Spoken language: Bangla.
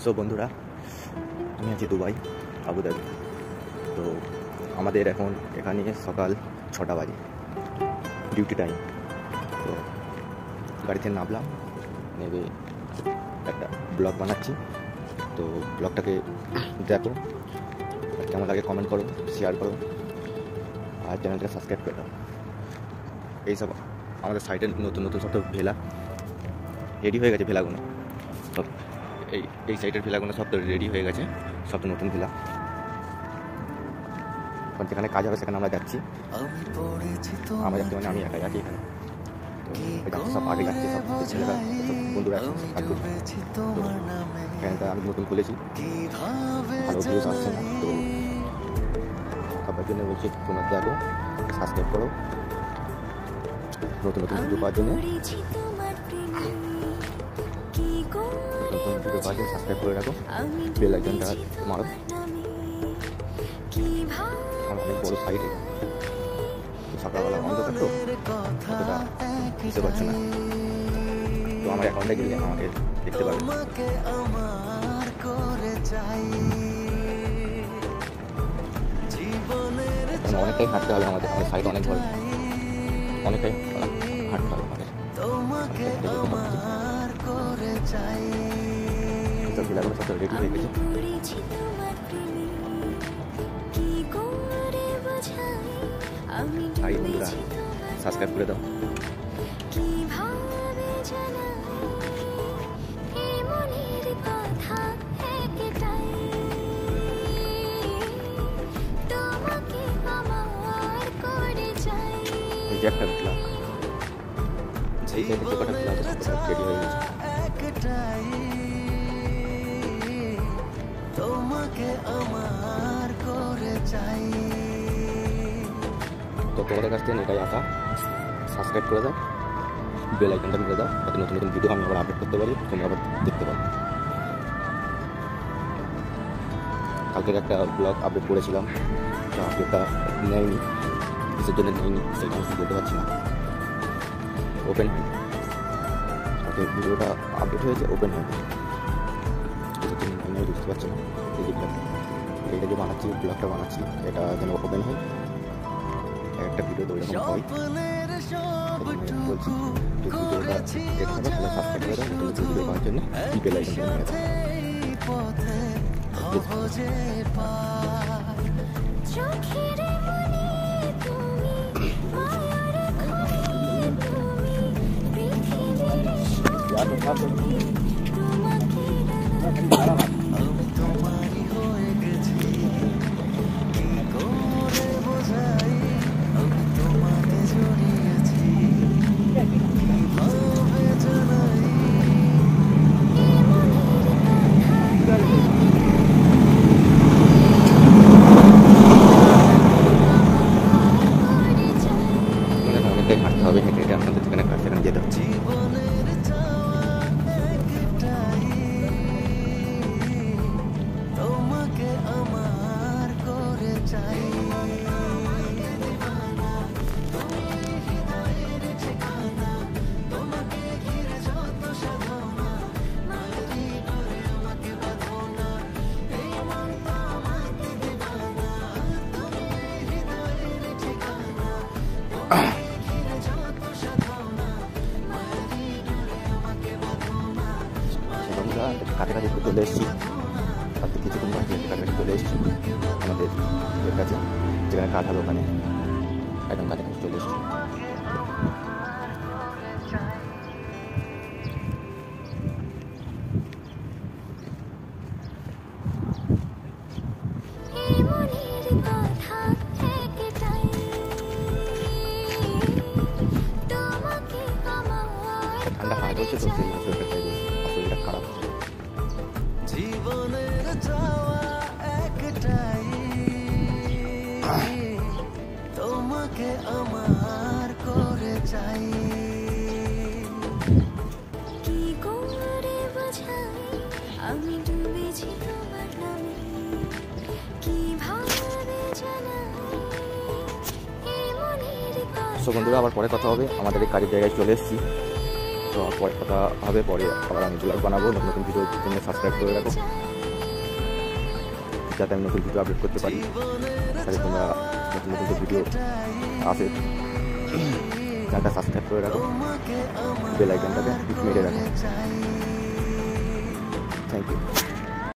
সো বন্ধুরা, আমি আছি দুবাই, আবুধাবি। তো আমাদের এখন এখানে সকাল 6টা বাজে, ডিউটি টাইম। তো গাড়িতে নামলাম, নেবে একটা ব্লগ বানাচ্ছি। তো ব্লগটাকে দেখো, কেমন লাগে কমেন্ট করো, শেয়ার করো, আর চ্যানেলটাকে সাবস্ক্রাইব করে দাও। এইসব আমাদের সাইটে নতুন নতুন সব ভেলা রেডি হয়ে গেছে, ভেলাগুলো সব এই সাইটের ভেলাগুলো সব তো রেডি হয়ে গেছে, সব তো নতুন ভেলা। এখন যেখানে কাজ হবে সেখানে আমরা যাচ্ছি। আমরা যাচ্ছি মানে আমি একাই আছি এখানে। তো সব আগে যাচ্ছি, সব ছেলেরা সব বন্ধুরা কাজ করছি। তো চ্যানেলটা আমি নতুন খুলেছি, ভালো ভিউজ আসছে না। তো সবার জন্য বলছি তোমরা দেখো, সাবস্ক্রাইব করো নতুন নতুন ভিডিও পাওয়ার জন্য। ভিডিও পাওয়ার জন্য সাবস্ক্রাইব করে রাখো, বেল আইকনটা মারো। অনেক বড় সাইট, সকালবেলা অন্ধকার তো অতটা বুঝতে পারছো না। তো আমার অ্যাকাউন্টে গেলে আমাকে দেখতে পাবে। অনেকটাই হাঁটতে হবে আমাদের, সাইড অনেক বড়, অনেকটাই হাঁটতে হবে আমাদের। সব জেলাগুলো সব রেডি হয়ে গেছে। হাই বন্ধুরা, সাবস্ক্রাইব করে দাও। এই যে একটা ব্লগ, এই সাইডে যে কটা ব্লগ আছে সব রেডি হয়ে গেছে। তো তোমাদের কাছ থেকে এটাই আশা, সাবস্ক্রাইব করে দাও, বেল আইকনটা মেরে দাও, যাতে নতুন নতুন ভিডিও আমি আবার আপলোড করতে পারি, তোমরা আবার দেখতে পারো। কালকের একটা ব্লগ আপলোড করেছিলাম, আপলোডটা নেয়নি, কিসের জন্য নেয়নি সেটা আমি বলতে পারছি না। ওপেন হয়নি, ভিডিওটা আপলোড হয়েছে, ওপেন হয়নি, কিসের জন্য নেয়নি আমি বুঝতে পারছি না। এইটা যে বানাচ্ছি, ব্লগটা বানাচ্ছি, এটা যেন ওপেন হয়। একটা ভিডিও তো ওইরকম হয়, বলছি ভিডিওটা দেখতে হবে, তাহলে সাবস্ক্রাইব করে দাও, নতুন ভিডিও পাওয়ার জন্য বেল আইকনটা মেরে দাও। হাঁটতে হবে, হেঁটে হেঁটে আপনাদের যেখানে কাজ সেখানে যেতে হচ্ছে। কাছাকাছি চলে এসেছি, তাতে কিছুক্ষণ বাকি কাছাকাছি চলে এসেছি আমাদের কাছে, যেখানে কাঠ হবে ওখানে একদম কাছাকাছি চলে এসেছি। ঠান্ডা হাওয়া চলছে তো সেই শরীরটা খারাপ। জীবনের চাওয়া একটাই, তোমাকে আমার করে চাই। কি করে বোঝাই আমি ডুবেছি তোমার নামে, কিভাবে জানাই এই মনের কথা। বন্ধুরা, আবার পরে কথা হবে। আমাদের এই কাজের জায়গায় চলে এসেছি। তো পরে কথা হবে, পরে আবার আমি ব্লগ বানাবো। নতুন নতুন ভিডিওর জন্য সাবস্ক্রাইব করে রাখো, যাতে আমি নতুন ভিডিও আপলোড করতে পারি। তাহলে তোমরা নতুন নতুন যে ভিডিও আসে চ্যানেলটা সাবস্ক্রাইব করে রাখো, বেল আইকনটাকে মেরে রাখো। Thank you.